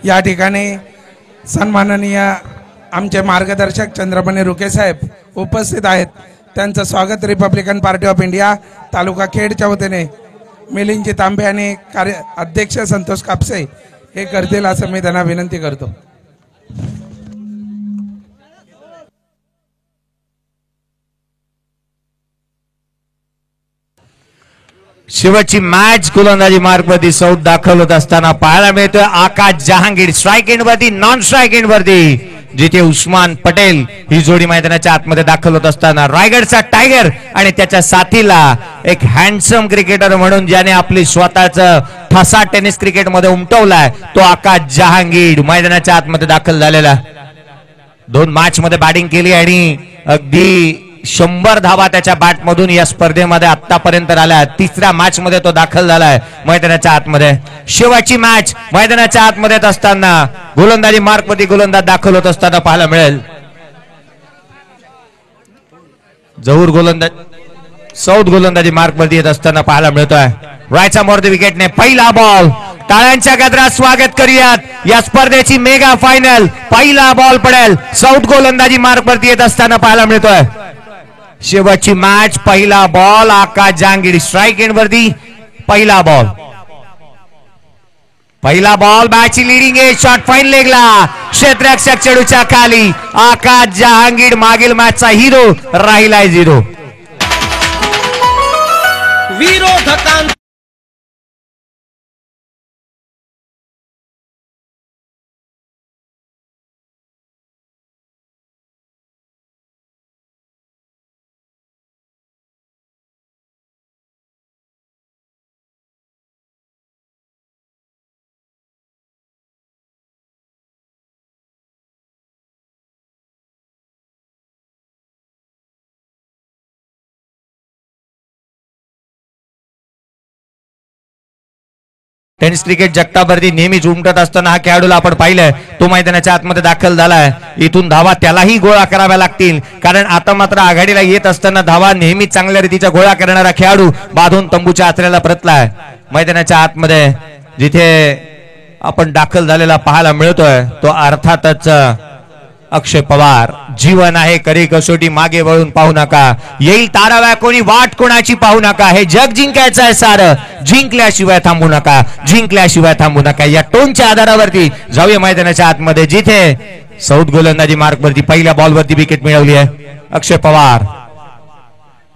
या ठिकाणी सन्माननीय आमचे मार्गदर्शक चंद्रमणी रुके साहेब उपस्थित आहेत. त्यांचं स्वागत रिपब्लिकन पार्टी ऑफ इंडिया तालुका खेडच्या वतीने मिलिंदजी तांबे आणि अध्यक्ष संतोष कापसे हे करतील असं मी त्यांना विनंती करतो. शेवटची मॅच गोलंदाजी मार्गवरती सौद दाखल होत असताना पाहायला मिळतोय आकाश जहांगीर स्ट्राइक एंड वरती नॉन स्ट्राइक एंड वरती, जिथे उस्मान पटेल ही जोडी मैदानाच्या आतमध्ये दाखल होत असताना रायगडचा टायगर आणि त्याच्या साथीला एक हँडसम क्रिकेटर म्हणून ज्याने आपली स्वतःच ठसा टेनिस क्रिकेट मध्ये उमटवलाय तो आकाश जहांगीर मैदानाच्या आतमध्ये दाखल झालेला. 2 मॅच मध्ये बॅटिंग केली आणि अगदी 100 धावा त्याच्या बॅट मधून या स्पर्धेमध्ये आतापर्यंत आल्या. 3ऱ्या मॅच मध्ये तो दाखल झालाय मैदानाच्या आतमध्ये. शेवटची मॅच मैदानाच्या आतमध्ये असताना गोलंदाजी मार्गवरती गोलंदाज दाखल होत असताना पाहायला मिळेल. जहूर गोलंदाज सौद गोलंदाजी मार्गवरती येत असताना पाहायला मिळतोय. रायचा मोर्द विकेटने पहिला बॉल. टाळ्यांच्या गजरात स्वागत करूयात या स्पर्धेची मेगा फायनल. पहिला बॉल पडेल सौद गोलंदाजी मार्गवरती येत असताना पाहायला मिळतोय. शेवटची मॅच पहिला बॉल आकाश जहांगीर स्ट्राइक एंड वरती पहिला बॉल. पहिला बॉल बॅटची लिडिंग आहे. शॉट फाईन लेगला क्षेत्ररक्षक चेडूच्या खाली. आकाश जहांगीर मागील मॅचचा हिरो राहिलाय 0. विरोधकांचा टेनिस क्रिकेट जगतावरती नेहमीच उमटत असताना हा खेळाडूला आपण पाहिलंय तो मैदानाच्या आतमध्ये दाखल झालाय. इथून धावा त्यालाही गोळा कराव्या लागतील कारण आता मात्र आघाडीला येत असताना धावा नेहमी चांगल्या रीतीचा गोळा करणारा खेळाडू बांधून तंबूच्या आचऱ्याला परतलाय. मैदानाच्या आतमध्ये जिथे आपण दाखल झालेला पाहायला मिळतोय तो अर्थातच अक्षय पवार. जीवन आहे करी कसोटी मागे वळून पाहू नका, येईल ताराव्या कोणी वाट कोणाची पाहू नका. हे जग जिंकायचं आहे सारं, जिंकल्याशिवाय थांबू नका, जिंकल्याशिवाय थांबू नका. या टोनच्या आधारावरती जाऊया मैदानाच्या आतमध्ये जिथे सौद गोलंदाजी मार्गवरती पहिल्या बॉलवरती विकेट मिळवली आहे अक्षय पवार.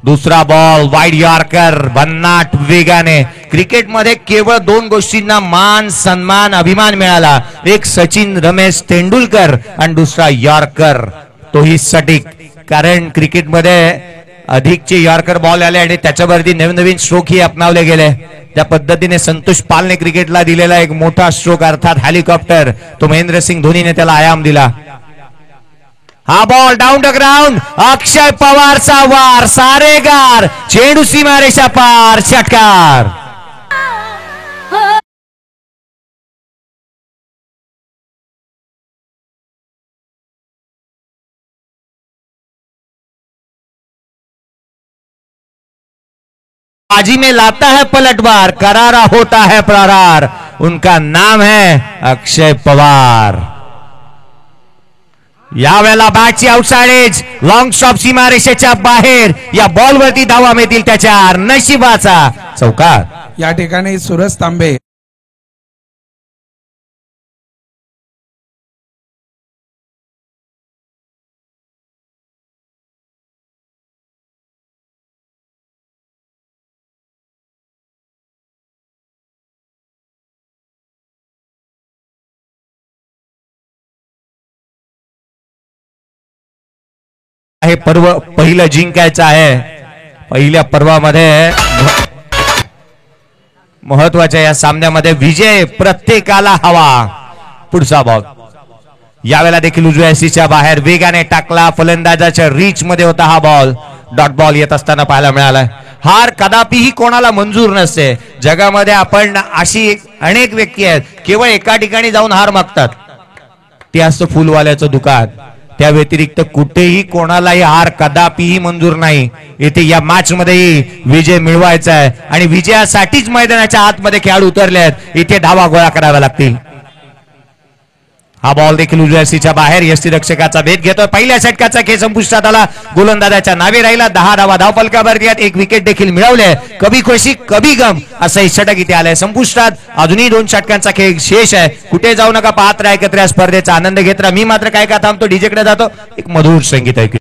दुसरा बॉल वाईड यॉर्कर भन्नाट वेगाने. क्रिकेटमध्ये केवळ 2 गोष्टींना मान सन्मान अभिमान मिळाला. एक सचिन रमेश तेंडुलकर आणि दुसरा यॉर्कर तोही सटीक. कारण क्रिकेटमध्ये अधिकचे यॉर्कर बॉल आले आणि त्याच्यावरती नवीन स्ट्रोक ही अपनावले गेले. त्या पद्धतीने संतोष पालने क्रिकेटला दिलेला एक मोठा स्ट्रोक अर्थात हेलिकॉप्टर तो महेंद्रसिंग धोनीने त्याला आयाम दिला. हा बॉल डाऊन द ग्राउंड. अक्षय पवारचा वार सारेगार चेंडू सीमारेषा पार षटकार. बाजी में लाता है पलटवार, करारा होता है प्रहार. उनका नाम है अक्षय पवार. यावेळेला बॅटची आउटसाइड एज लॉंग स्टॉप सीमारेषेच्या बाहेर. या बॉलवरती धावा मिळतील त्याच्या नशिबाचा चौकार. या ठिकाणी सुरज तांबे हे पर्व पहिलं जिंकायचं आहे. पहिल्या पर्वामध्ये महत्वाच्या या सामन्यामध्ये विजय प्रत्येकाला हवा. पुढचा बॉल यावेळेला देखील उजव्या सीच्या बाहेर वेगाने टाकला. फलंदाजाच्या रीच मध्ये होता हा बॉल. डॉट बॉल येत असताना पाहायला मिळाला. हार कदापिही कोणाला मंजूर नसते. जगामध्ये आपण अशी अनेक व्यक्ती आहेत केवळ एका ठिकाणी जाऊन हार मागतात. ते असतं फुलवाल्याचं दुकान. त्या व्यतिरिक्त कुठेही कोणालाही हार कदापिही मंजूर नाही. इथे या मॅच मध्ये विजय मिळवायचा आहे आणि विजयासाठीच मैदानाच्या आतमध्ये खेळाडू उतरले आहेत. इथे धावा गोळा कराव्या लागतील. हा बॉल देखील उजव्या सीच्या बाहेर यष्टीरक्षकाचा भेद घेतोय. पहिल्या षटकाचा खेळ संपुष्टात आला. गोलंदाजाच्या नावे राहिला. 10 धावा धावफलकावरती आहेत. एक विकेट देखील मिळवले. कभी खुशी कभी गम असं हे षटक इथे आलंय संपुष्टात. अजूनही 2 षटकांचा खेळ शेष आहे. कुठे जाऊ नका, पाहत राहा एकत्र या स्पर्धेचा आनंद घेत राहा. मी मात्र काय का थांबतो, डीजेकडे जातो. एक मधुर संगीत ऐकू.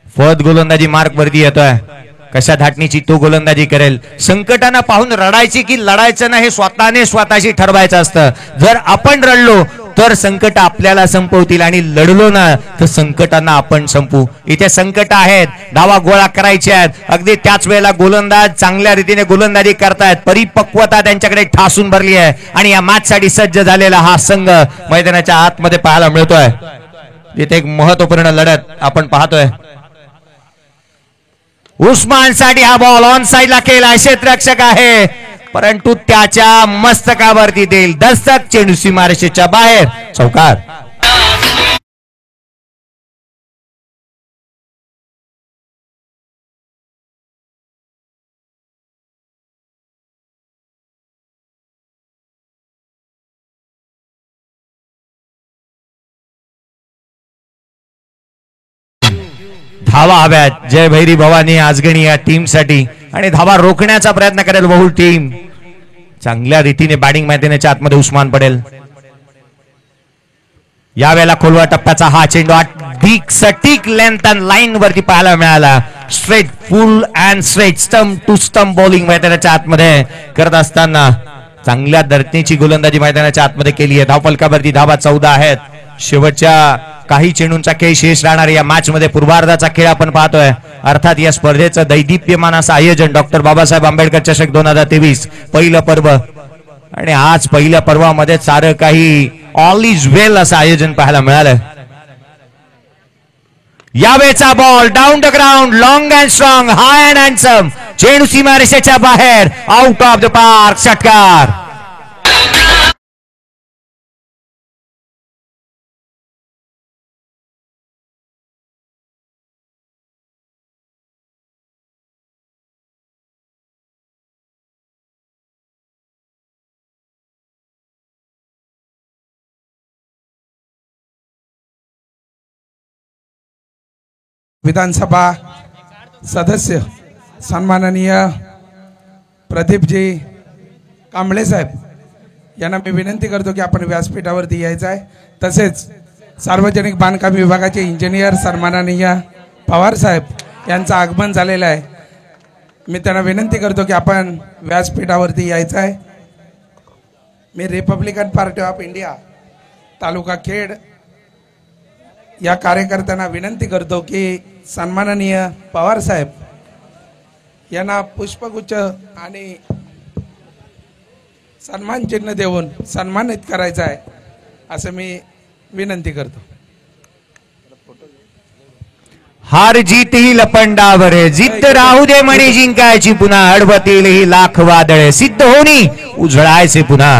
फद गोलंदाजी मार्क वरती येतोय. कशा धाटणीची तो गोलंदाजी करेल. संकटांना पाहून रडायची की लढायचं ना, हे स्वतःने स्वतःशी ठरवायचं असतं. जर आपण रडलो तर संकट आपल्याला संपवतील आणि लढलो ना तर संकटांना आपण संपू. इथे संकट आहेत, धावा गोळा करायच्या आहेत. अगदी त्याच वेळेला गोलंदाज चांगल्या रीतीने गोलंदाजी करतायत. परिपक्वता त्यांच्याकडे ठासून भरली आहे आणि या मॅच साठी सज्ज झालेला हा संघ मैदानाच्या आतमध्ये पाहायला मिळतोय. इथे एक महत्वपूर्ण लढत आपण पाहतोय. उस्मान साठी हा बॉल ऑन साइडला केला. क्षेत्ररक्षक आहे परंतु त्याच्या मस्तकावरती देईल दस्तक. चेंडू सीमारेषेच्या बाहेर, चौकार. धावा हव्यात जय भैरी भवानी आजगणी या टीम साठी आणि धावा रोखण्याचा प्रयत्न करेल बहुल टीम. चांगल्या रीतीने बॅटिंग मैदानाच्या आतमध्ये उस्मान पडेल. यावेळेला खोलवा टप्प्याचा हा चेंडू अगदी सटीक लेंथ अँड लाईन वरती पाहायला मिळाला. Straight full and straight stump to stump bowling मैदानाच्या आतमध्ये करत असताना चांगल्या धरतीची गोलंदाजी मैदानाच्या आतमध्ये केली आहे. धावफलकावरती धावा 14 आहेत. शेवटच्या काही चेंडूंचा खेळ शेष राहणार या मॅच मध्ये पूर्वार्धाचा खेळ आपण पाहतोय. अर्थात या स्पर्धेचं दैदिप्यमान असं आयोजन डॉक्टर बाबासाहेब आंबेडकर चषक 2023 पहिलं पर्व आणि आज पहिल्या पर्वामध्ये सारं काही ऑल इज वेल असं आयोजन पाहायला मिळालं. यावेळचा ball down the ground long and strong high and handsome. चेंडू सीमारेषेच्या बाहेर, आउट ऑफ द पार्क, षटकार. विधानसभा सदस्य सन्माननीय प्रदीपजी कांबळे साहेब यांना मी विनंती करतो की आपण व्यासपीठावरती यायचं आहे. तसेच सार्वजनिक बांधकाम विभागाचे इंजिनियर सन्माननीय पवार साहेब यांचं आगमन झालेलं आहे. मी त्यांना विनंती करतो की आपण व्यासपीठावरती यायचं आहे. मी रिपब्लिकन पार्टी ऑफ इंडिया तालुका खेड या कार्यकर्त्यांना विनंती करतो की सन्माननीय पवार साहेब यांना पुष्पगुच्छ आणि सन्मान चिन्ह देऊन सन्मानित करायचं आहे असं मी विनंती करतो. हार जीत ही लपंडावर आहे, जिद्द राहू दे म्हणे जिंकायची पुन्हा. अडवतील ही लाख वादळे, सिद्ध होणी उजळायचे पुन्हा.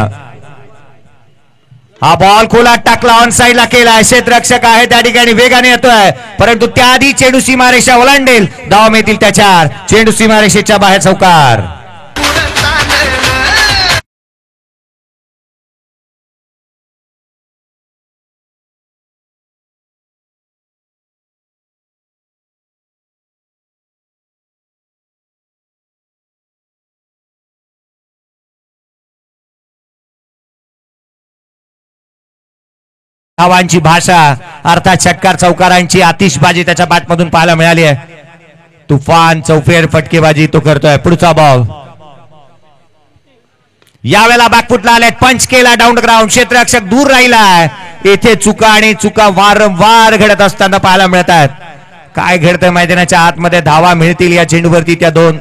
हा बॉल खोलात टाकला, ऑन साइडला केला. क्षेत्ररक्षक आहे त्या ठिकाणी वेगाने येतोय परंतु त्याआधी चेंडू सीमारेषा ओलांडेल. धावा मिळतील त्याच्यावर. चेंडू सीमारेषेच्या बाहेर, चौकार. धावांची भाषा अर्थात षटकार चौकारांची आतिषबाजी त्याच्या बॅटमधून पाहायला मिळाली आहे. तुफान चौफेर फटकेबाजी तो करतोय. पुढचा बॉल यावेळेला बॅकफुटला आले, पंच केला डाऊन ग्राउंड. क्षेत्ररक्षक दूर राहिलाय. येथे चुका आणि चुका वारंवार घडत असताना पाहायला मिळत आहेत. काय घडतंय मैदानाच्या आतमध्ये, धावा मिळतील या चेंडूवरती त्या दोन.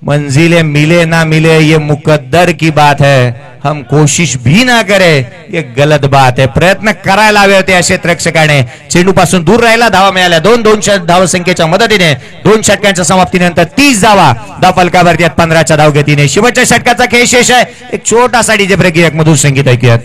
मंजिले मिले ना मिले ये मुकद्दर की बात है, हम कोशिश भी ना करे ये गलत बात है. प्रयत्न करायला हवे होते या क्षेत्ररक्षकाने. चेंडू पासून दूर राहिला, धावा मिळाल्या दोन. धाव संख्येच्या मदतीने 2 षटकांच्या समाप्तीनंतर 30 धावा धावफलकावरती 15च्या धावगतीने. शेवटच्या षटकाचा खेळ शेष आहे. एक छोटासा डीजे ब्रेक, एक मधुर संगीत ऐकूयात.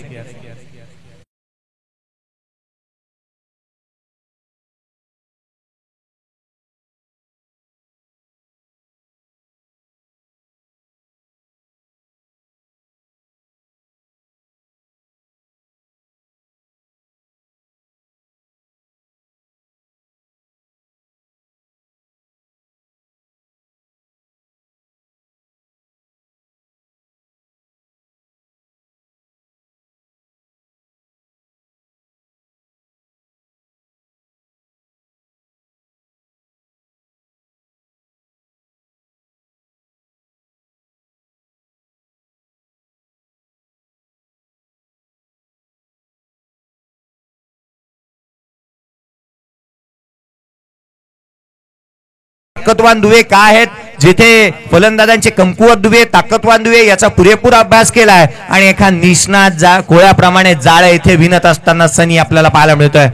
ताकदवान दुवे काय आहेत, जिथे फलंदाजांचे कमकुवत दुवे, ताकदवान दुवे याचा पुरेपूर अभ्यास केलाय आणि एका निष्णात कोळ्याप्रमाणे जाळे इथे विणत असताना सनी आपल्याला पाहायला मिळतोय.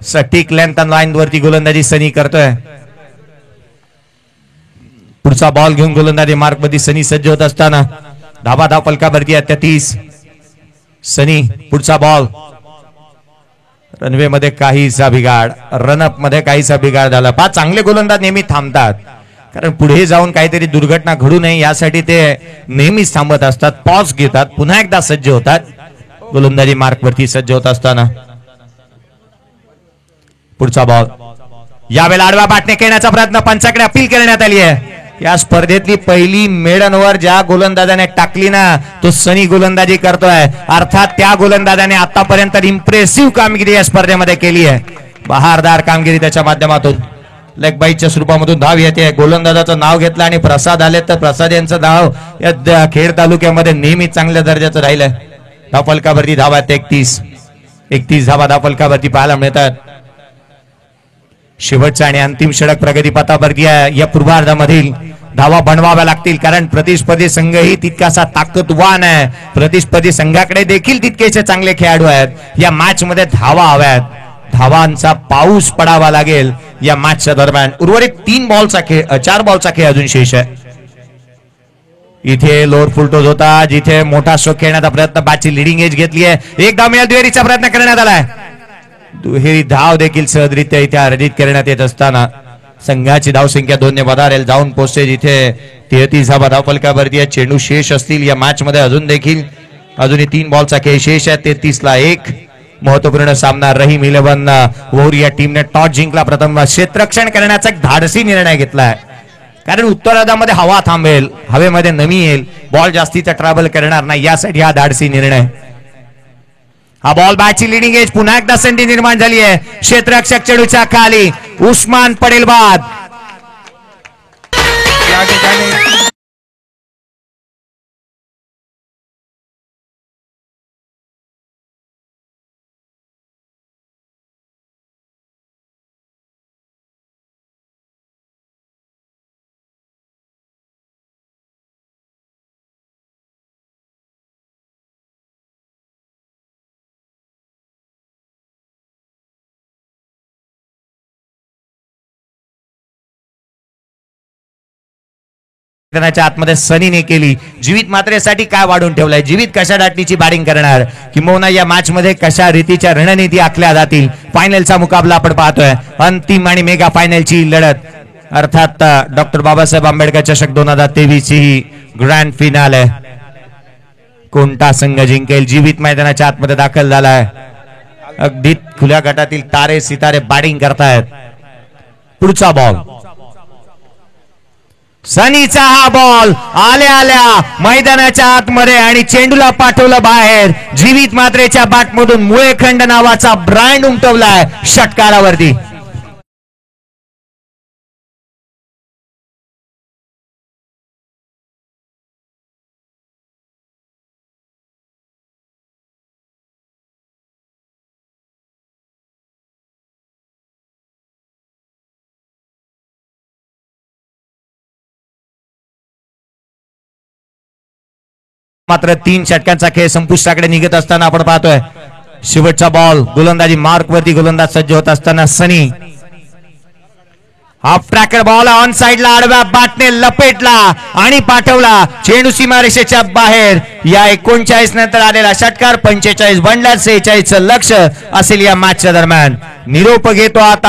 सटीक लेंथ लाईन वरती गोलंदाजी सनी करतोय. पुढचा बॉल घेऊन गोलंदाजी मार्क मध्ये सनी सज्ज होत असताना धावा धावफलकावरती 30. सनी पुढचा बॉल. रनवे मध्ये काहीसा बिघाड, रनअप मध्ये काहीसा बिघाड झाला. 5 चांगले गोलंदाज नेहमी थांबतात, कारण पुढे जाऊन काहीतरी दुर्घटना घडू नये यासाठी ते नेहमीच थांबत असतात, पॉज घेतात, पुन्हा एकदा सज्ज होतात. गोलंदाजी मार्क वरती सज्ज होत असताना पुढचा बॉल. यावेळेला आडवा बाटणे खेळण्याचा प्रयत्न पंचाकडे अपील करण्यात आली आहे. या स्पर्धेतली पहिली मेडन ओव्हर ज्या गोलंदाजाने टाकली ना, तो सनी गोलंदाजी करतोय. अर्थात त्या गोलंदाजाने आतापर्यंत इम्प्रेसिव्ह कामगिरी या स्पर्धेमध्ये केली आहे. बहारदार कामगिरी त्याच्या माध्यमातून. लेग बाईटच्या स्वरूपामधून धाव येते. गोलंदाजाचं नाव घेतलं आणि प्रसाद आले, तर प्रसाद यांचं नाव या खेड तालुक्यामध्ये नेहमी चांगल्या दर्जाचं राहिलंय. धावफलकावरती धावा 31 धावा धावफलकावरती पाहायला मिळतात. शेवटचा आणि अंतिम षटक प्रगतीपथावरती या पूर्वार्धामधील धावा बनवाव्या लागतील, कारण प्रतिस्पर्धी संघही तितकासा ताकदवान आहे. प्रतिस्पर्धी संघाकडे देखील तितकेचे चांगले खेळाडू आहेत. या मॅच मध्ये धावा हव्यात, धावांचा पाऊस पडावा लागेल या मॅचच्या दरम्यान. उर्वरित 4 बॉलचा खेळ अजून शेष आहे. इथे लोअर फुल टॉस होता, जिथे मोठा स्ट्रोक खेळण्याचा प्रयत्न, बॅटची लिडिंग एज घेतली आहे. एक धाव मिळाल, दुहेरीचा प्रयत्न करण्यात आलाय. दुहेरी धाव देखील सहजरित्या इथे अर्जित करण्यात येत असताना संघाची धावसंख्या 2 ने वधारेल, जाऊन पोहोचते जिथे 33 धावा धावफलकावरती. चेंडू शेष असतील या मॅच मध्ये. अजूनही 3 बॉलचा खेळ शेष आहे. 33ला 1 महत्वपूर्ण सामना. रहीम 11 वोर या टीमने टॉस जिंकला. प्रथम क्षेत्ररक्षण करण्याचा एक धाडसी निर्णय घेतलाय, कारण उत्तरार्धामध्ये हवा थांबेल, हवेमध्ये नमी येईल, बॉल जास्तीचा ट्रॅव्हल करणार नाही, यासाठी हा धाडसी निर्णय. हा बॉल बॅटची लिडिंग एज, पुन्हा एकदा संधी निर्माण झाली आहे. क्षेत्ररक्षक चेंडूच्या खाली. उस्मान पटेल बाद. या ठिकाणी आतमध्ये सनीने केली. जीवित मात्रेसाठी काय वाढून ठेवलाय, जीवित कशा दाटणीची बॅटिंग करणार, किंबहुना या मॅच मध्ये कशा रीतीच्या रणनीती आखल्या जातील. फायनलचा मुकाबला आपण पाहतोय. अंतिम आणि मेगा फायनलची लढत, अर्थात डॉक्टर बाबासाहेब आंबेडकर चषक 2023 ची ग्रँड फिनाल आहे. कोणता संघ जिंकेल? जीवित मैदानाच्या आतमध्ये दाखल झालाय. अगदी खुल्या गटातील तारे सितारे बॅटिंग करतायत. पुढचा बॉल. सनीचा हा बॉल आल्या मैदानाच्या आतमध्ये आणि चेंडूला पाठवलं बाहेर. जीवित मात्रेच्या बॅटमधून मुळेखंड नावाचा ब्रँड उमटवलाय षटकारावरती. मात्र 3 षटकांचा खेळ संपुष्टाकडे निघत असताना आपण पाहतोय शेवटचा बॉल गोलंदाजी मार्क वरती गोलंदाज सज्ज होत असताना सनी हाफ ट्रॅकर बॉल ऑन साइडला आडव्या बाटने लपेटला आणि पाठवला चेंडू सीमारेषेच्या बाहेर. या 39 नंतर आलेला षटकार 45 बनला 46 लक्ष असेल या मॅचच्या दरम्यान. निरोप घेतो आता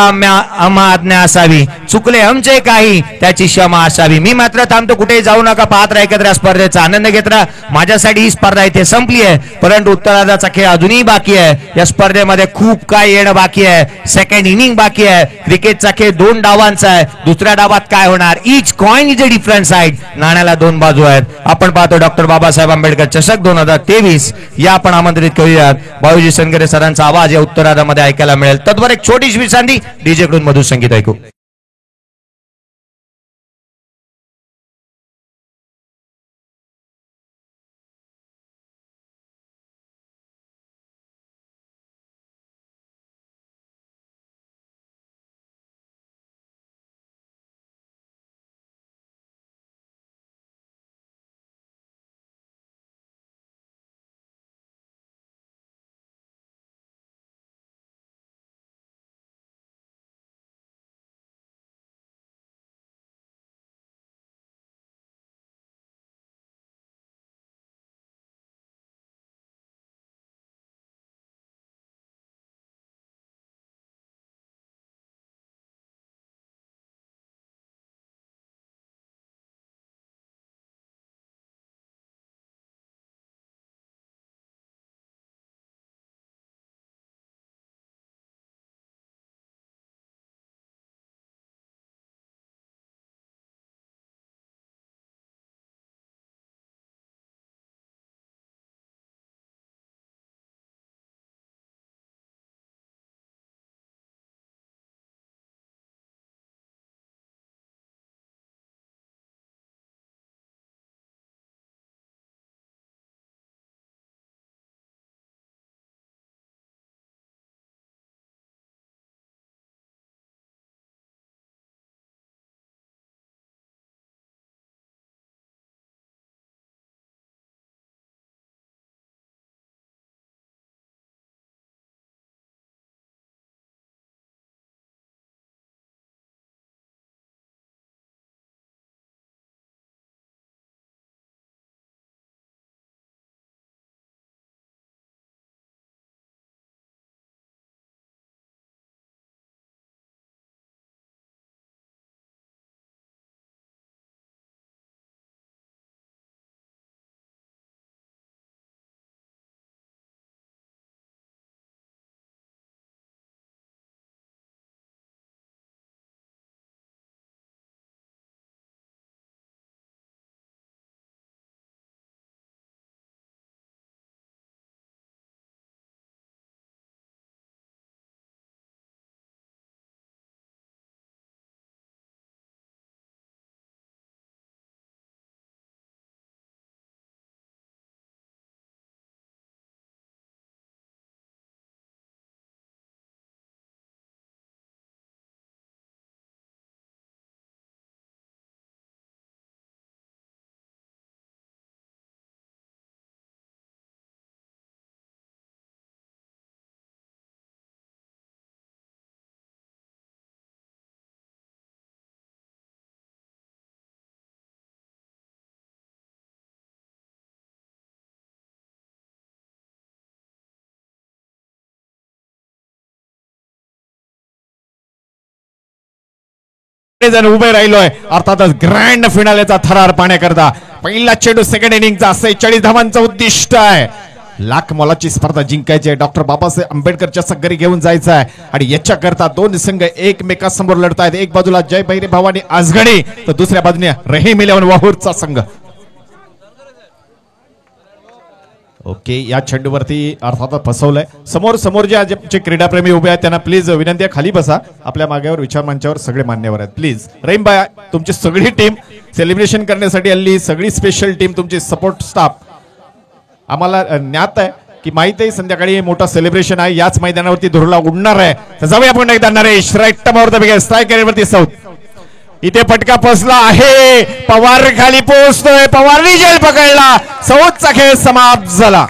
आज्ञा असावी, चुकले आमचे काही त्याची क्षमा असावी. मी मात्र थांबतो, कुठे जाऊ नका, पाहत राहा एकत्र स्पर्धेचा आनंद घेत राहा. माझ्यासाठी ही स्पर्धा इथे संपली आहे, परंतु उत्तरार्धाचा खेळ अजूनही बाकी आहे. या स्पर्धेमध्ये खूप काय येणं बाकी आहे. सेकंड इनिंग बाकी आहे. क्रिकेटचा खेळ 2 डावांचा आहे. दुसऱ्या डावात काय होणार, each coin is a different side. नाण्याला 2 बाजू आहेत. आपण पाहतो डॉक्टर बाबासाहेब आंबेडकर चषक 2023 या आपण आमंत्रित करूयात. बाळूजी सनगरे सरांचा आवाज या उत्तरार्धामध्ये ऐकायला मिळेल. तत्वर एक छोटीशी विश्रांती, डीजे कडून मधुर संगीत ऐकू. जण उभे राहिलोय. अर्थातच ग्रँड फिनालेचा थरार पाहण्याकरता पहिला चेंडू सेकंड इनिंगचा 46 धावांचं उद्दिष्ट आहे. लाख मोलाची स्पर्धा जिंकायची आहे. डॉक्टर बाबासाहेब आंबेडकरच्या सगरी घेऊन जायचं आहे आणि याच्याकरता 2 संघ एकमेकांसमोर लढत आहेत. एक बाजूला जय भैरी भवानी आजगणी तर दुसऱ्या बाजूने रहीम 11 वाहूरचा संघ. ओके, या चेंडूवरती अर्थात फसवलंय. समोर जे क्रीडाप्रेमी उभे आहेत त्यांना प्लीज विनंती आहे, खाली बसा. आपल्या मागेवर विचार मंचावर सगळे मान्यवर आहेत. प्लीज रहीम भाई, तुमची सगळी टीम सेलिब्रेशन करण्यासाठी आली, सगळी स्पेशल टीम, तुमची सपोर्ट स्टाफ आम्हाला ज्ञात आहे की माहिती आहे संध्याकाळी मोठा सेलिब्रेशन आहे. याच मैदानावरती धुरला उडणार आहे. तर जाऊया आपण एकदा नरेश राईट टमावर स्ट्राईक वरती साऊथ इथे फटका फसला आहे. पवार खाली पोहोचतोय. पवारनी जेल पकडला. चौथचा खेळ समाप्त झाला.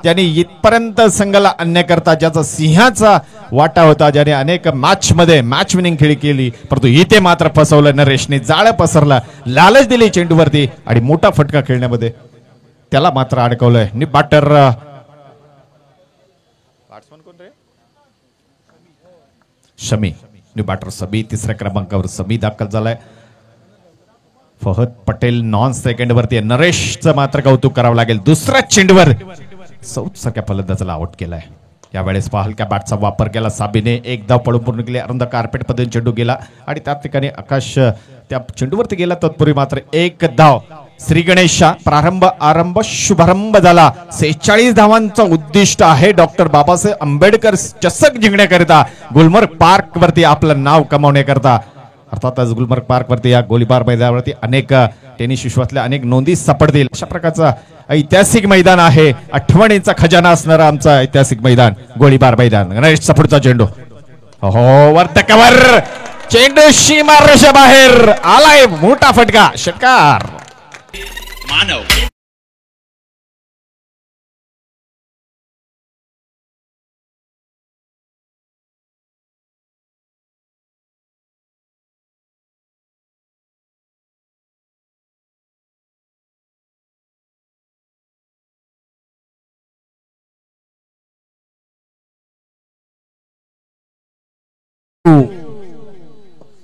ज्यांनी इथपर्यंत संघाला अन्याय करता ज्याचा सिंहाचा वाटा होता, ज्याने अनेक मॅच विनिंग खेळी केली, परंतु इथे मात्र फसवलं नरेशने. जाळं पसरला, लालच दिली चेंडूवरती आणि मोठा फटका खेळण्यामध्ये त्याला मात्र अडकवलंय. निबाटर शमी, निबाटर समी तिसऱ्या क्रमांकावर समी दाखल झालाय. फहद पटेल नॉन सेकंड वरती. नरेशचं मात्र कौतुक करावं लागेल. दुसऱ्या चेंडूवर साऊथ सारख्या फलंदाजाला आउट केलाय. यावेळेस हलक्या बॅटचा वापर केला साबीने. एक धाव पळून पूर्ण केली. अरुंद कार्पेट पद्धतीने चेंडू गेला आणि त्या ठिकाणी आकाश त्या चेंडूवरती गेला. तत्पूर्वी मात्र एक धाव. श्री गणेशा आरंभ शुभारंभ झाला. 46 धावांचं उद्दिष्ट आहे डॉक्टर बाबासाहेब आंबेडकर चषक जिंकण्याकरिता, गुलमर्ग पार्क वरती आपलं नाव कमावण्याकरता. अर्थातच गुलमर्ग पार्क वरती या गोळीबार मैदानावरती अनेक टेनिस विश्वातल्या अनेक नोंदी सापडतील. अशा प्रकारचा ऐतिहासिक मैदान आहे. आठवणीचा खजाना असणारा आमचा ऐतिहासिक मैदान गोळीबार मैदान. गणेशचा पुढचा चेंडू हो वर्तकवर. चेंडू सीमारेषा बाहेर आलाय. मोठा फटका, षटकार. मानव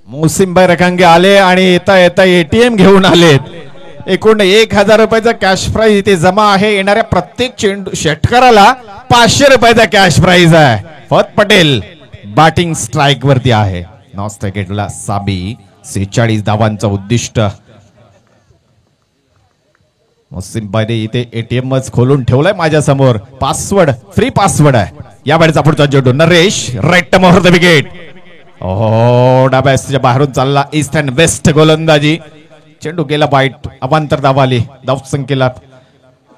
मोसिमबाई रखांगे आले आणि येता येता एटीएम घेऊन आलेत. एकूण 1000 रुपयाचा कॅश प्राइज इथे जमा आहे. येणाऱ्या प्रत्येक चेंडू षटकाराला 500 रुपयाचा कॅश प्राइज आहे. फहद पटेल बॅटिंग स्ट्राईक वरती आहे. नॉन स्ट्राईकला साबी. 46 धावांचं उद्दिष्ट. मोसिमबाईने इथे एटीएम खोलून ठेवलाय माझ्या समोर. पासवर्ड फ्री पासवर्ड आहे. या वेळेचा पुढचा चेंडू Naresh right over the wicket. ओ डाब्याच्या बाहेरून चालला. ईस्ट अँड वेस्ट गोलंदाजी. चेंडू गेला वाईट. अवांतर धाव आली. धावसंख्येला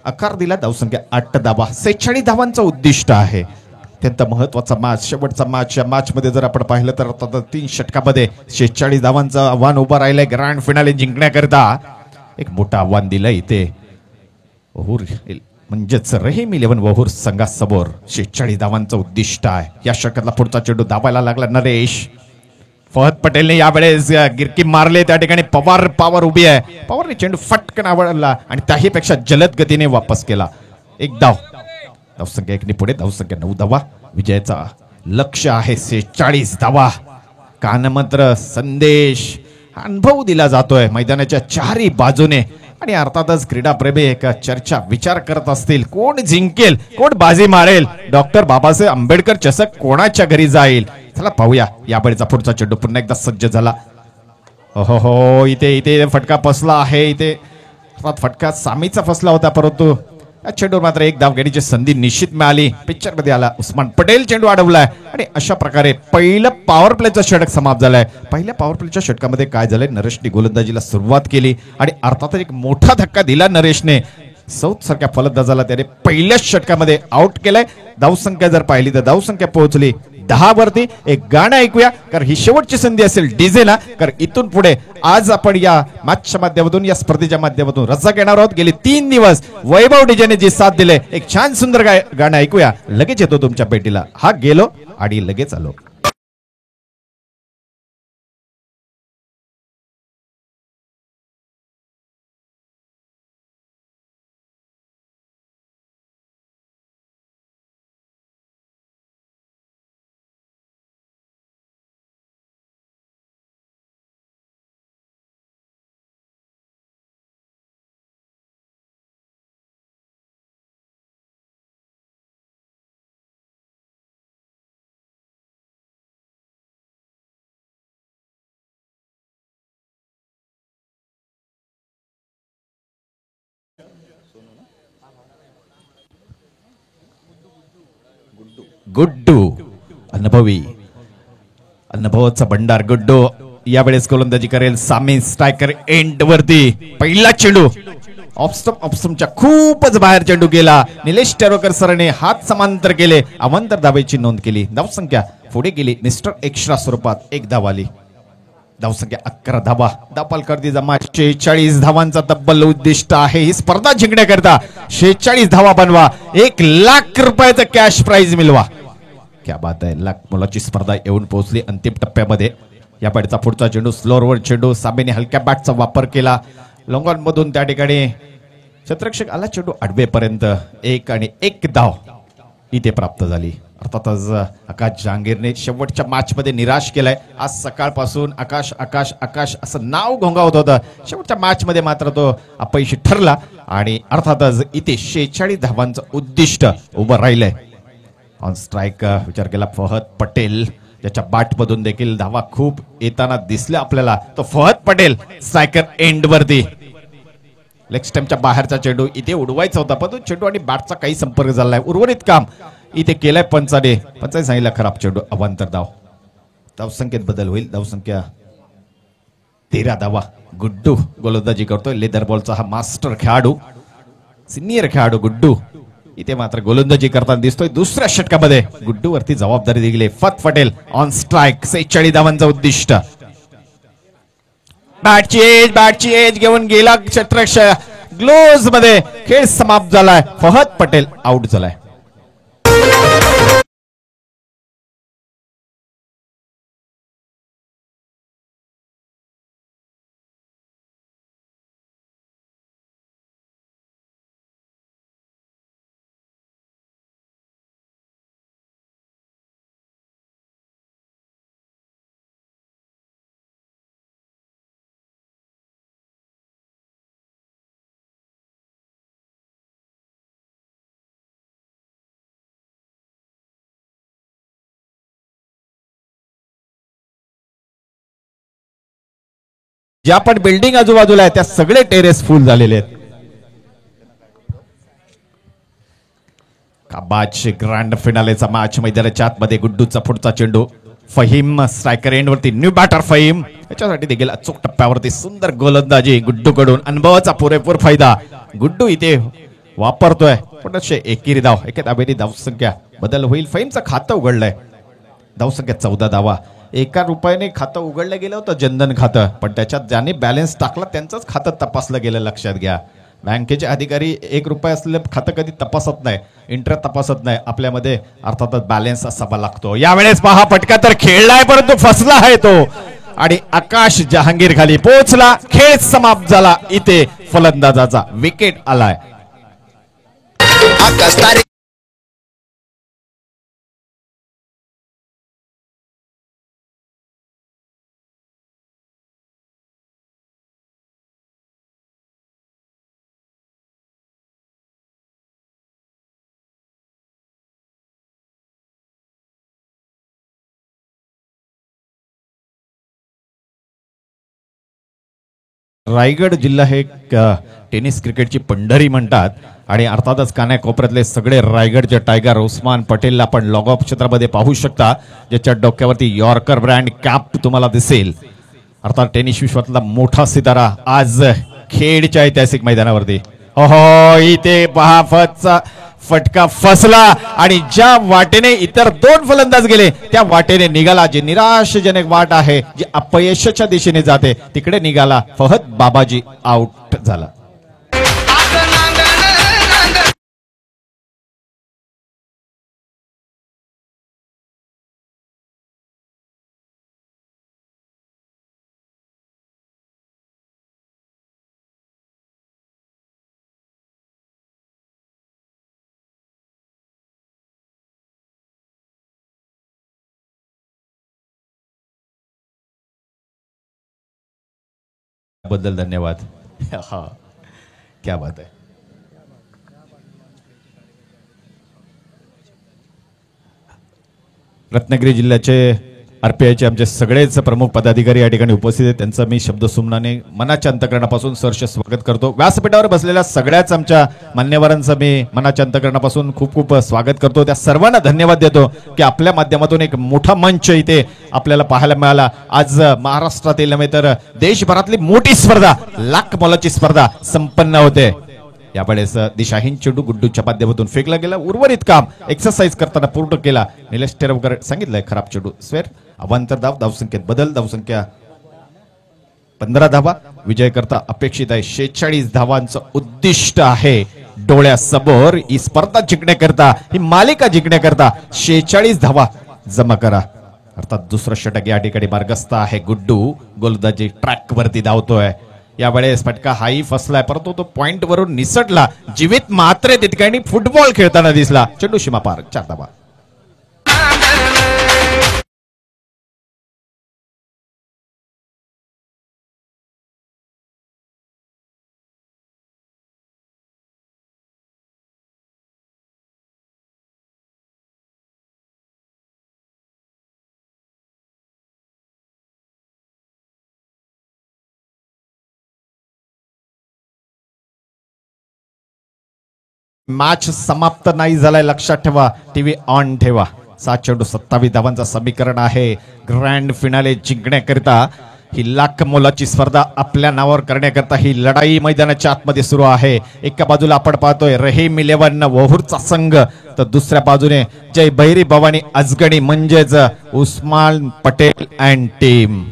आकार दिला. धावसंख्या 8 धावा. 46 धावांचं उद्दिष्ट आहे. अत्यंत महत्वाचा मॅच, शेवटचा मॅच. या मॅच मध्ये जर आपण पाहिलं तर 3 षटकामध्ये 46 धावांचं आव्हान उभं राहिलंय. ग्रँड फिनाले जिंकण्याकरिता एक मोठं आव्हान दिलं इथे वहूर म्हणजेच रहीम 11 वहूर संघासमोर. 46 धावांचं उद्दिष्ट आहे. या षटकातला पुढचा चेंडू धावायला लागला नरेश. फहद पटेलने यावेळेस गिरकी मारले. त्या ठिकाणी पवार उभी आहे. पवारने चेंडू फटकन आवडला आणि त्याहीपेक्षा जलद गतीने वापस केला. एक धाव. धावसंख्या 1 पुढे. धावसंख्या 9 धावा. विजयाचा लक्ष्य आहे 46 धावा. कानमंत्र संदेश अनुभव दिला जातोय मैदानाच्या चारही बाजूने. आणि अर्थातच क्रीडाप्रेमी एक चर्चा विचार करत असतील, कोण जिंकेल, कोण बाजी मारेल, डॉक्टर बाबासाहेब आंबेडकर चषक कोणाच्या घरी जाईल. चला पाहूया. यावेळेचा पुढचा चेंडू पुन्हा एकदा सज्ज झाला. हो इथे फटका फसला आहे. इथे फटका सामीचा फसला होता, परंतु या चेंडूवर मात्र एक धाव घेण्याची संधी निश्चित मिळाली. पिक्चर मध्ये आला उस्मान पटेल. चेंडू अडवलाय आणि अशा प्रकारे पहिलं पॉवर प्लेचं षटक समाप्त झालंय. पहिल्या पॉवर प्लेच्या षटकामध्ये काय झालंय, नरेशने गोलंदाजीला सुरुवात केली आणि अर्थातच एक मोठा धक्का दिला नरेशने. साऊथ सारख्या फलंदाजाला त्याने पहिल्याच षटकामध्ये आउट केलंय. धावसंख्या जर पाहिली तर धावसंख्या पोहोचली 10 वरती. एक गाणं ऐकूया, कारण ही शेवटची संधी असेल डीजेला. कारण इथून पुढे आज आपण या मॅचच्या माध्यमातून, या स्पर्धेच्या माध्यमातून रजा घेणार आहोत. गेली 3 दिवस वैभव डीजेने जी साथ दिले, एक छान सुंदर गाणं ऐकूया. लगेच येतो तुमच्या भेटीला. हा गेलो आणि लगेच आलो. गुड्डू अनुभवाचा भंडार गुड्डू यावेळेस गोलंदाजी करेल. सामी स्ट्रायकर एंड वरती पहिला चेंडू ऑफस्टमच्या खूपच बाहेर चेंडू गेला. निलेश टेरोकर सरांनी हात समांतर केले. अवांतर धावेची नोंद केली. धावसंख्या पुढे गेली मिस्टर एक्स्ट्रा स्वरूपात. एक धाव आली. धावसंख्या 11 धावा. दापालकर्दी जमा 46 धावांचा तब्बल उद्दिष्ट आहे ही स्पर्धा जिंकण्याकरता. 46 धावा बनवा. 1,00,000 रुपयाचं कॅश प्राइज मिळवा. क्या बात आहे. लाख मोलाची स्पर्धा येऊन पोहोचली अंतिम टप्प्यामध्ये. या बॅटचा पुढचा चेंडू स्लोअरवर चेंडू. साबेने हलक्या बॅटचा वापर केला. लॉंगॉन मधून त्या ठिकाणी क्षेत्ररक्षक आला. चेंडू आडवेपर्यंत 1 धाव इथे प्राप्त झाली. अर्थातच आकाश जहांगीरने शेवटच्या मॅच मध्ये निराश केलाय. आज सकाळपासून आकाश आकाश आकाश असं नाव घोंगावत होतं. शेवटच्या मॅच मध्ये मात्र तो अपयशी ठरला आणि अर्थातच इथे 46 धावांचं उद्दिष्ट उभं राहिलंय. ऑन स्ट्राईक विचार केला फहद पटेल ज्याच्या बॅट मधून देखील धावा खूप येताना दिसल्या आपल्याला. तो फहद पटेल स्ट्रायकर एंड वरती. लेग स्टंपच्या बाहेरचा चेंडू इथे उडवायचा होता पण चेंडू आणि बॅटचा काही संपर्क झाला नाही. उर्वरित काम इथे केलंय पंचाने सांगितलं खराब चेंडू अवांतर धाव. धावसंख्येत बदल होईल. धावसंख्या 13 धावा. गुड्डू गोलंदाजी करतोय. लेदर बॉलचा हा मास्टर खेळाडू सिनियर खेळाडू गुड्डू इथे मात्र गोलंदाजी करताना दिसतोय. दुसऱ्या षटकामध्ये गुड्डू वरती जबाबदारी दिली. फत पटेल ऑन स्ट्राईक 46 धावांचं उद्दिष्ट. बॅटची एज घेऊन गेला क्षेत्ररक्षक. ग्लोव्ज मध्ये खेळ समाप्त झालाय. फहद पटेल आउट झालाय. ज्या पण बिल्डिंग आजूबाजूला आहे त्या सगळे टेरेस फुल झालेले आहेत. काबाच ग्रँड फिनालेचा मॅच मैदानाच्या आतमध्ये. गुड्डूचा पुढचा चेंडू. फहीम स्ट्रायकर एंड वरती. न्यू बॅटर फहीम याच्यासाठी देखील अचूक टप्प्यावरती सुंदर गोलंदाजी गुड्डू कडून. अनुभवाचा पुरेपूर फायदा गुड्डू इथे वापरतोय. पण एकेरी धाव. एका धावेने धावसंख्या बदल होईल. फहीमचं खातं उघडलंय. धावसंख्या 14 धावा. ₹1 खातं उघडलं गेलं होतं जनधन खातं पण त्याच्यात ज्याने बॅलन्स टाकला त्यांचंच खातं तपासलं गेलं. लक्षात घ्या बँकेचे अधिकारी ₹1 असलेलं खातं कधी तपासत नाही. इंटरेस्ट तपासत नाही. आपल्यामध्ये अर्थातच बॅलन्स असावा लागतो. यावेळेस पहा फटका तर खेळलाय परंतु फसला आहे तो आणि आकाश जहांगीर खाली पोहोचला. खेळ समाप्त झाला. इथे फलंदाजाचा विकेट आलाय. रायगड जिल्हा हे टेनिस क्रिकेटची पंढरी म्हणतात आणि अर्थातच कानाकोपऱ्यातले सगळे रायगडचे टायगर उस्मान पटेलला आपण लॉग ऑफ क्षेत्रामध्ये पाहू शकता ज्याच्या डोक्यावरती यॉर्कर ब्रँड कॅप तुम्हाला दिसेल. अर्थात टेनिस विश्वातला मोठा सितारा आज खेडच्या ऐतिहासिक मैदानावरती. हो इथे पहा फतचा फटका फसला आणि ज्या वाटेने इतर 2 फलंदाज गेले त्या वाटेने निघाला. जे निराशजनक वाट आहे जी अपयशाच्या दिशेने जाते तिकडे निघाला. फहद बाबाजी आउट झाला. बद्दल धन्यवाद. हा क्या बात आहे. रत्नागिरी जिल्ह्याचे आरपीआयचे आमचे सगळेच प्रमुख पदाधिकारी या ठिकाणी उपस्थित आहेत, त्यांचं मी शब्दसुमनाने मनाच्या अंतकरणापासून सहर्ष स्वागत करतो. व्यासपीठावर बसलेल्या सगळ्याच आमच्या मान्यवरांचं मी मनाच्या अंतकरणापासून खूप खूप स्वागत करतो. त्या सर्वांना धन्यवाद देतो की आपल्या माध्यमातून एक मोठा मंच इथे आपल्याला पाहायला मिळाला. आज महाराष्ट्रातील नव्हे तर देशभरातली मोठी स्पर्धा, लाख मोलाची स्पर्धा संपन्न होते. यावेळेस दिशाहीन चेंडू गुड्डूच्या माध्यमातून फेकला गेला. उर्वरित काम एक्सरसाइज करताना पूर्ण केला. निलेश टेरवकर सांगितलंय खराब चेंडू स्वेर. अवांतर धाव, धावसंख्येत बदल, धावसंख्या 15 धावा. विजय करता अपेक्षित आहे 46 धावांचं उद्दिष्ट आहे डोळ्यासमोर. ही स्पर्धा जिंकण्याकरता, ही मालिका जिंकण्याकरता 46 धावा जमा करा. अर्थात दुसरं षटक या ठिकाणी मार्गस्थ आहे. गुड्डू गोलंदाजी ट्रॅक वरती धावतोय. यावेळेस फटका हाही फसलाय, परंतु तो पॉइंट वरून निसटला. जीवित मात्र तितक्याने फुटबॉल खेळताना दिसला. चेंडू सीमा पार, 4 धावा. मॅच समाप्त नाही झालाय, लक्षात ठेवा. टीव्ही ऑन ठेवा. 7 चेंडू 27 धावांचा समीकरण आहे. ग्रँड फिनाले जिंकण्याकरिता, ही लाख मोलाची स्पर्धा आपल्या नावावर करण्याकरता ही लढाई मैदानाच्या आतमध्ये सुरू आहे. एका बाजूला आपण पाहतोय रहीम 11 वहूरचा संघ, तर दुसऱ्या बाजूने जय भैरी भवानी अजगणी म्हणजेच उस्मान पटेल अँड टीम.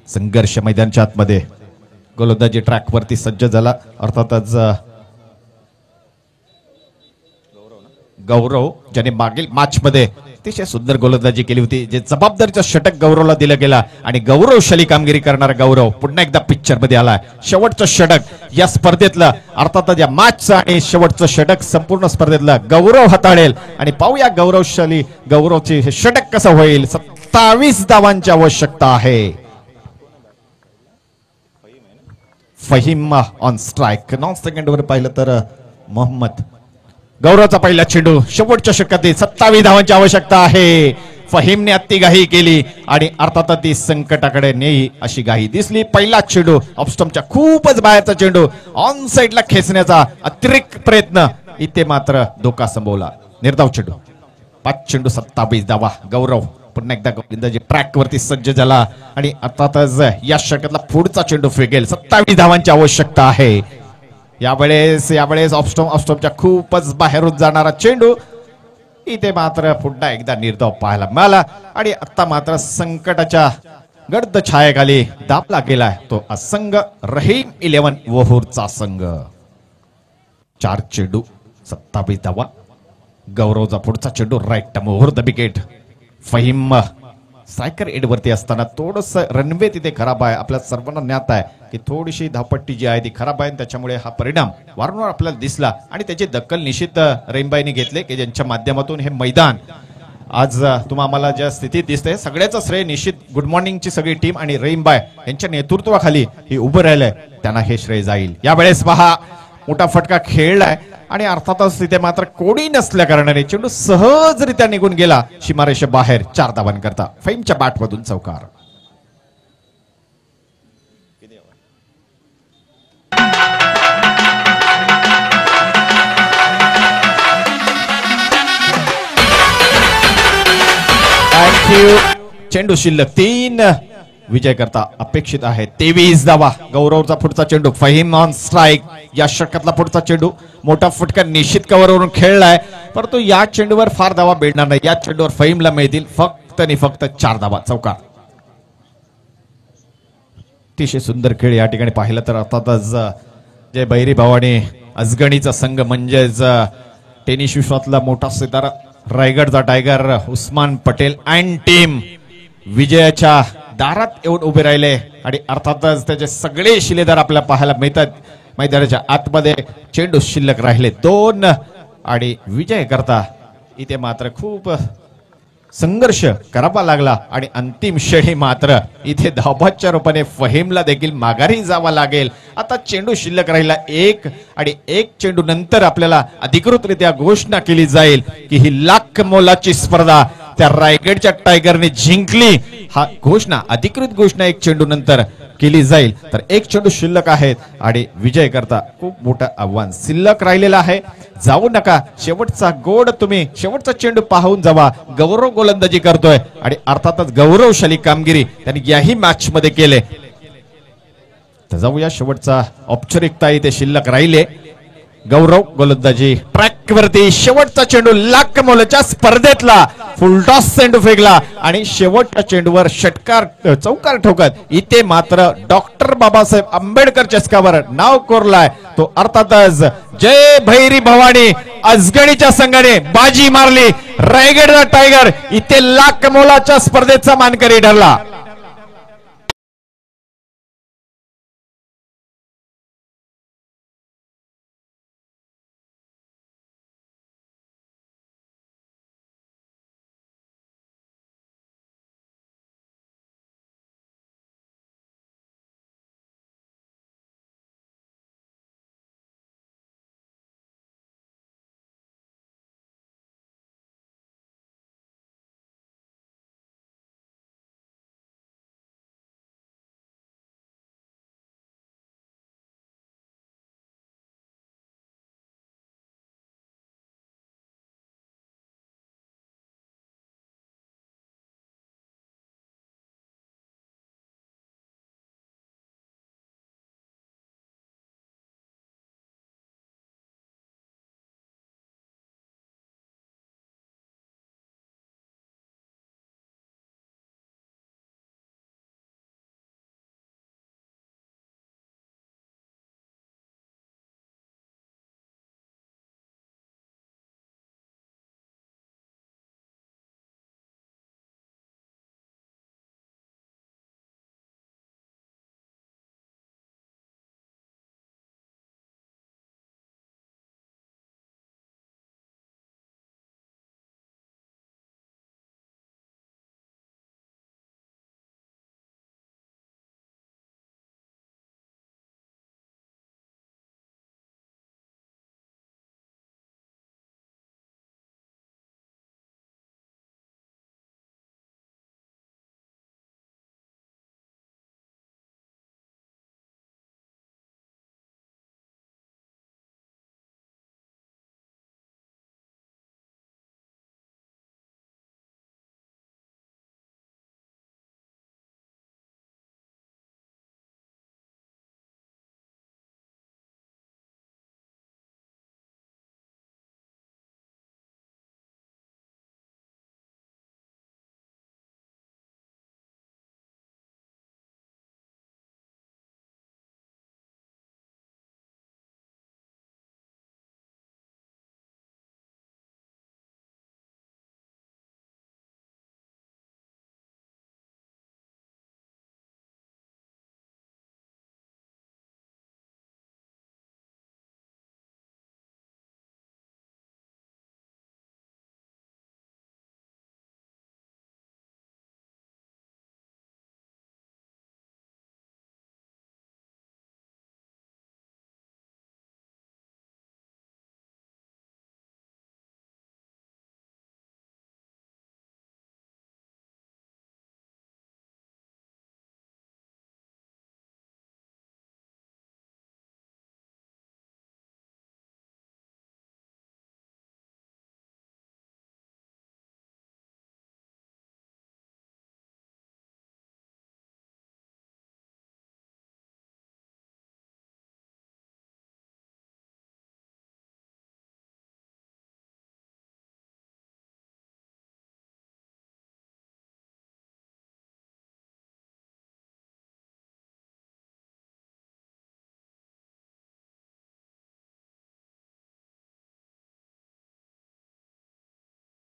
संघर्ष मैदानाच्या आतमध्ये. गोलंदाजी ट्रॅक वरती सज्ज झाला. अर्थातच गौरव, ज्याने मागील मॅच मध्ये अतिशय सुंदर गोलंदाजी केली होती, जे जबाबदारीचं षटक गौरवला दिलं गेला आणि गौरवशाली कामगिरी करणारा गौरव पुन्हा एकदा पिक्चर मध्ये आलाय. शेवटचं षटक या स्पर्धेतलं, अर्थातच या मॅचचं आणि शेवटचं षटक संपूर्ण स्पर्धेतलं गौरव हाताळेल. आणि पाहूया गौरवशाली गौरवचे हे षटक कसं होईल. 27 धावांची आवश्यकता आहे. Faheem on strike. Non second वर पाहिलं तर मोहम्मद. गौरवचा पहिला चेंडू शेवटच्या षटकातील 27 धावांची आवश्यकता आहे. फहीमने अति घाई केली आणि अर्थातच ती संकटाकडे नेई अशी घाई दिसली. पहिला चेंडू ऑफस्टंपच्या खूपच बाहेरचा चेंडू ऑन साइडला खेचण्याचा अतिरिक्त प्रयत्न, इथे मात्र धोका संभवला. निर्धाव चेंडू. 5 चेंडू 27 धावा. गौरव पुन्हा एकदा गोलंदाजी ट्रॅक वरती सज्ज झाला आणि अर्थातच या षटकातला पुढचा चेंडू फेकेल. 27 धावांची आवश्यकता आहे. यावेळेस ऑफस्टॉपच्या खूपच बाहेरून जाणारा चेंडू, इथे मात्र पुन्हा एकदा निर्धाव पाहायला मिळाला आणि आता मात्र संकटाच्या गर्द छायेखाली दाबला गेलाय तो संघ रहीम 11 वहूरचा संघ. 4 चेंडू 27 धावा. गौरवचा पुढचा चेंडू right over the wicket. Faheem striker end वरती असताना थोडस रनवे तिथे खराब आहे. आपल्या सर्वांना ज्ञात आहे की थोडीशी धावपट्टी जी आहे ती खराब आहे, त्याच्यामुळे हा परिणाम वारंवार आपल्याला दिसला आणि त्याची दखल निश्चित रहीमबाईंनी घेतले की ज्यांच्या माध्यमातून हे मैदान आज तुम्हाला ज्या स्थितीत दिसते, सगळ्याचं श्रेय निश्चित गुड मॉर्निंगची सगळी टीम आणि रहीमबाई यांच्या नेतृत्वाखाली हे उभं राहिलंय, त्यांना हे श्रेय जाईल. यावेळेस पहा मोठा फटका खेळलाय आणि अर्थातच तिथे मात्र कोणी नसल्या कारणाने चेंडू सहजरित्या निघून गेला सीमारेषे बाहेर. 4 धावांकरता फहीमच्या बॅटमधून चौकार. थँक्यू. चेंडू शिल्लक 3. विजय करता अपेक्षित आहे 23 धावा. गौरवचा पुढचा चेंडू. Faheem on strike. या षटकातला पुढचा चेंडू मोठा फटका निश्चित कव्हरवरून खेळलाय, परंतु या चेंडूवर फार धावा मिळणार नाही. या चेंडूवर फहीमला मिळतील फक्त आणि फक्त 4 धावा. चौकार. अतिशय सुंदर खेळ या ठिकाणी पाहिलं तर अर्थातच जय भैरी भवानी अजगणीचा संघ म्हणजेच टेनिस विश्वातला मोठा सितारा रायगडचा tiger Usman Patel and team विजयाच्या दारात येऊन उभे राहिले आणि अर्थातच त्याचे सगळे शिलेदार आपल्याला पाहायला मिळतात. मैदानाच्या आतमध्ये चेंडू शिल्लक राहिले 2 आणि विजय करता इथे मात्र खूप संघर्ष करावा लागला आणि अंतिम क्षणी मात्र इथे धावाच्या रूपाने फहीमला देखील माघारी जावा लागेल. आता चेंडू शिल्लक राहिला 1 आणि 1 चेंडू नंतर आपल्याला अधिकृतरित्या घोषणा केली जाईल की ही लाख मोलाची स्पर्धा त्या रायगडच्या टायगरने जिंकली हा घोषणा, अधिकृत घोषणा एक चेंडू नंतर केली जाईल. तर एक चेंडू शिल्लक आहेत आणि विजय करता खूप मोठं आव्हान शिल्लक राहिलेलं आहे. जाऊ नका, शेवटचा गोड तुम्ही शेवटचा चेंडू पाहून जावा. गौरव गोलंदाजी करतोय आणि अर्थातच गौरवशाली कामगिरी त्यांनी याही मॅच मध्ये केले. तर जाऊया, शेवटचा औपचारिकता इथे शिल्लक राहिले. गौरव गोलंदाजी ट्रॅक वरती, शेवटचा चेंडू लाख मोलाच्या स्पर्धेतला फुलटॉस चेंडू फेकला आणि शेवटच्या चेंडूवर षटकार चौकार ठोकत इथे मात्र डॉक्टर बाबासाहेब आंबेडकर चषकावर नाव कोरलाय तो अर्थातच जय भैरी भवानी अजगणीच्या संघाने बाजी मारली. रायगडचा टायगर इथे लाख मोलाच्या स्पर्धेचा मानकरी ठरला.